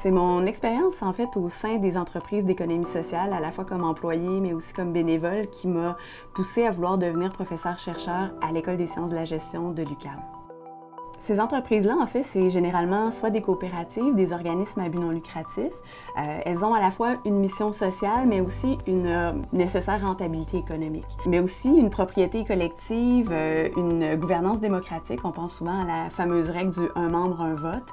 C'est mon expérience, en fait, au sein des entreprises d'économie sociale, à la fois comme employée, mais aussi comme bénévole, qui m'a poussée à vouloir devenir professeur-chercheur à l'École des sciences de la gestion de l'UQAM. Ces entreprises-là, en fait, c'est généralement soit des coopératives, des organismes à but non lucratif. Elles ont à la fois une mission sociale, mais aussi une nécessaire rentabilité économique. Mais aussi une propriété collective, une gouvernance démocratique. On pense souvent à la fameuse règle du « un membre, un vote ».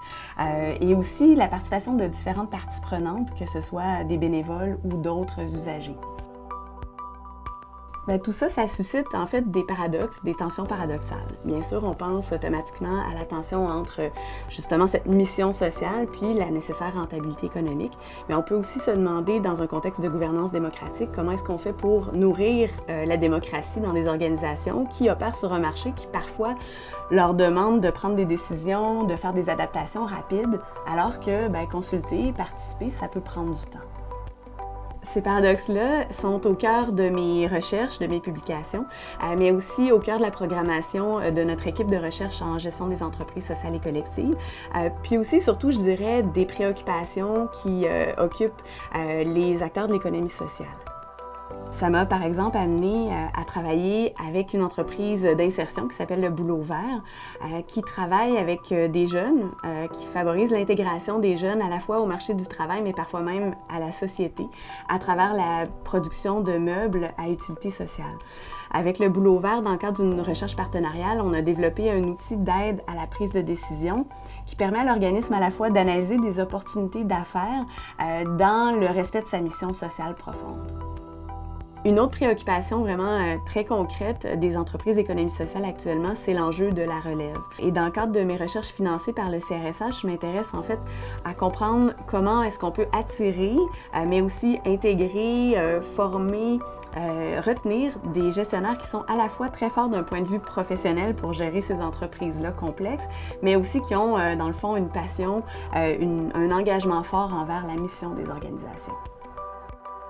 Et aussi la participation de différentes parties prenantes, que ce soit des bénévoles ou d'autres usagers. Tout ça, ça suscite en fait des paradoxes, des tensions paradoxales. Bien sûr, on pense automatiquement à la tension entre justement cette mission sociale puis la nécessaire rentabilité économique, mais on peut aussi se demander dans un contexte de gouvernance démocratique comment est-ce qu'on fait pour nourrir la démocratie dans des organisations qui opèrent sur un marché qui parfois leur demande de prendre des décisions, de faire des adaptations rapides, alors que consulter, participer, ça peut prendre du temps. Ces paradoxes-là sont au cœur de mes recherches, de mes publications, mais aussi au cœur de la programmation de notre équipe de recherche en gestion des entreprises sociales et collectives, puis aussi, surtout, je dirais, des préoccupations qui occupent les acteurs de l'économie sociale. Ça m'a, par exemple, amenée à travailler avec une entreprise d'insertion qui s'appelle Le Boulot Vert, qui travaille avec des jeunes, qui favorise l'intégration des jeunes à la fois au marché du travail, mais parfois même à la société, à travers la production de meubles à utilité sociale. Avec Le Boulot Vert, dans le cadre d'une recherche partenariale, on a développé un outil d'aide à la prise de décision qui permet à l'organisme à la fois d'analyser des opportunités d'affaires dans le respect de sa mission sociale profonde. Une autre préoccupation vraiment très concrète des entreprises d'économie sociale actuellement, c'est l'enjeu de la relève. Et dans le cadre de mes recherches financées par le CRSH, je m'intéresse en fait à comprendre comment est-ce qu'on peut attirer, mais aussi intégrer, former, retenir des gestionnaires qui sont à la fois très forts d'un point de vue professionnel pour gérer ces entreprises-là complexes, mais aussi qui ont dans le fond une passion, un engagement fort envers la mission des organisations.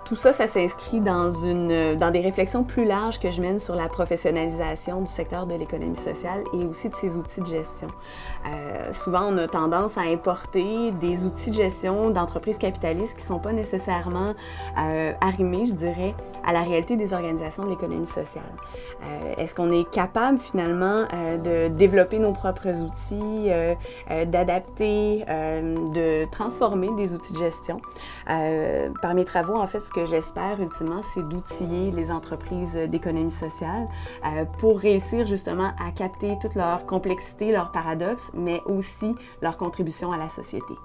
Tout ça, ça s'inscrit dans des réflexions plus larges que je mène sur la professionnalisation du secteur de l'économie sociale et aussi de ses outils de gestion. Souvent, on a tendance à importer des outils de gestion d'entreprises capitalistes qui ne sont pas nécessairement arrimés, je dirais, à la réalité des organisations de l'économie sociale. Est-ce qu'on est capable finalement de développer nos propres outils, d'adapter, de transformer des outils de gestion? Par mes travaux, en fait, ce que j'espère ultimement, c'est d'outiller les entreprises d'économie sociale pour réussir justement à capter toute leur complexité, leurs paradoxes, mais aussi leur contribution à la société.